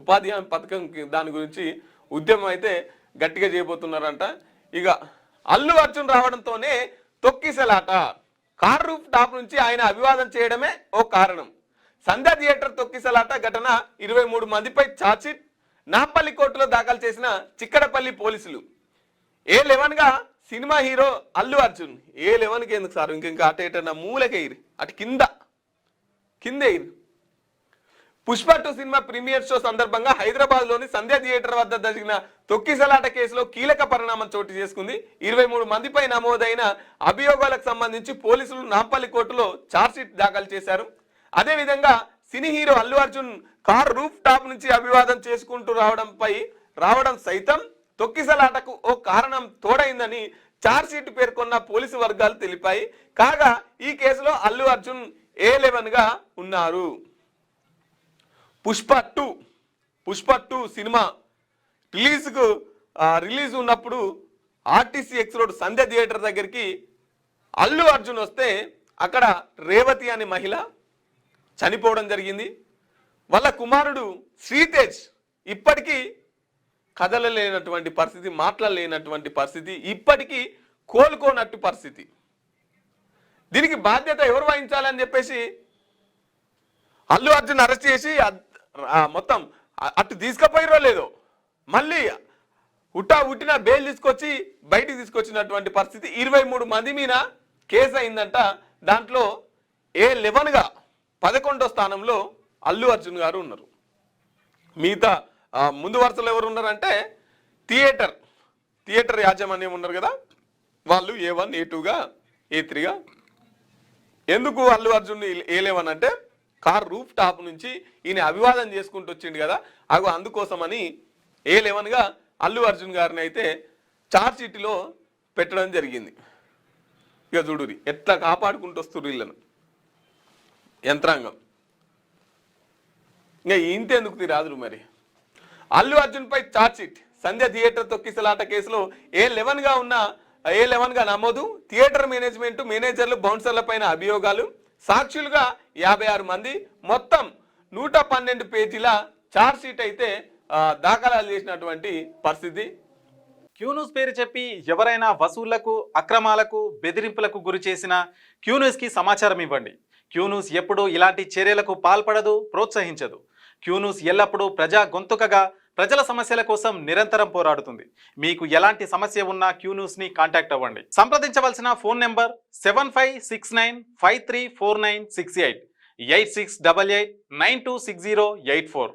ఉపాధి హామీ పథకం దాని గురించి ఉద్యమం అయితే గట్టిగా చేయబోతున్నారంట. ఇక అల్లు అర్జున్ రావడంతోనే తొక్కిసలాట. కార్ రూఫ్ టాప్ నుంచి ఆయన అభివాదం చేయడమే ఓ కారణం. సంధ్య థియేటర్ తొక్కిసలాట ఘటన 23 మందిపై ఛార్జ్షీట్ నాంపల్లి కోర్టులో దాఖలు చేసిన చిక్కడపల్లి పోలీసులు. A11గా సినిమా హీరో అల్లు అర్జున్. A11కి ఎందుకు సార్, ఇంకా అటు ఎటన్నా మూలకేయిరు, అటు కిందే. పుష్ప 2 సినిమా ప్రీమియర్ షో సందర్భంగా హైదరాబాద్లోని సంధ్య థియేటర్ వద్ద జరిగిన తొక్కిసలాట కేసులో కీలక పరిణామం చోటు చేసుకుంది. 23 మందిపై నమోదైన అభియోగాలకు సంబంధించి పోలీసులు నాంపల్లి కోర్టులో ఛార్జ్షీట్ దాఖలు చేశారు. అదేవిధంగా cine hero Allu Arjun car roof top నుంచి అభివాదం చేసుకుంటూ రావడం సైతం తొక్కిసలాటకు ఓ కారణం తోడైందని ఛార్జ్షీట్ పేర్కొన్న పోలీసు వర్గాలు తెలిపాయి. కాగా ఈ కేసులో అల్లు అర్జున్ A11గా ఉన్నారు. పుష్ప 2 సినిమా రిలీజ్ ఉన్నప్పుడు ఆర్టీసీ ఎక్స్ రోడ్ సంధ్య థియేటర్ దగ్గరికి అల్లు అర్జున్ వస్తే అక్కడ రేవతి అనే మహిళ చనిపోవడం జరిగింది. వాళ్ళ కుమారుడు శ్రీతేజ్ ఇప్పటికీ కదలలేనటువంటి పరిస్థితి, మాట్లాడలేనటువంటి పరిస్థితి, ఇప్పటికీ కోలుకోనట్టు పరిస్థితి. దీనికి బాధ్యత ఎవరు వహించాలని చెప్పేసి అల్లు అర్జున్ అరెస్ట్ చేసి మొత్తం అటు తీసుకుపోయిరో లేదో మళ్ళీ ఉట్టిన బెయిల్ తీసుకొచ్చి బయటికి తీసుకొచ్చినటువంటి పరిస్థితి. 23 మంది మీద కేసు అయిందంట. దాంట్లో A11గా 11వ స్థానంలో అల్లు అర్జున్ గారు ఉన్నారు. మిగతా ముందు వరుసలో ఎవరు ఉన్నారంటే థియేటర్ యాజమాన్యం ఉన్నారు కదా, వాళ్ళు A1 A2గా A3గా. ఎందుకు అల్లు అర్జున్ A11 అంటే కార్ రూఫ్ టాప్ నుంచి ఈయన అభివాదం చేసుకుంటూ వచ్చిండు కదా, అందుకోసమని A11గా అల్లు అర్జున్ గారిని అయితే ఛార్జ్షీట్లో పెట్టడం జరిగింది. ఇక చూడురి ఎట్లా కాపాడుకుంటూ వస్తున్నారు వీళ్ళను యంత్రాంగం. ఇంకా ఇంతెందుకు రాదురు మరి. అల్లు అర్జున్పై ఛార్జ్షీట్. సంధ్య థియేటర్ తొక్కిసలాట కేసులో A11గా నమోదు. థియేటర్ మేనేజర్లు బౌన్సర్ల పైన అభియోగాలు. సాక్షులుగా 56 మంది. మొత్తం 112 పేజీల ఛార్జ్షీట్ అయితే దాఖలు చేసినటువంటి పరిస్థితి. క్యూన్యూస్ పేరు చెప్పి ఎవరైనా వసూళ్లకు, అక్రమాలకు, బెదిరింపులకు గురి చేసిన క్యూన్యూస్కి సమాచారం ఇవ్వండి. క్యూన్యూస్ ఎప్పుడూ ఇలాంటి చర్యలకు పాల్పడదు, ప్రోత్సహించదు. క్యూన్యూస్ ఎల్లప్పుడూ ప్రజా గొంతుకగా ప్రజల సమస్యల కోసం నిరంతరం పోరాడుతుంది. మీకు ఎలాంటి సమస్య ఉన్నా క్యూన్యూస్ని కాంటాక్ట్ అవ్వండి. సంప్రదించవలసిన ఫోన్ నెంబర్ 7569534968 8688926084.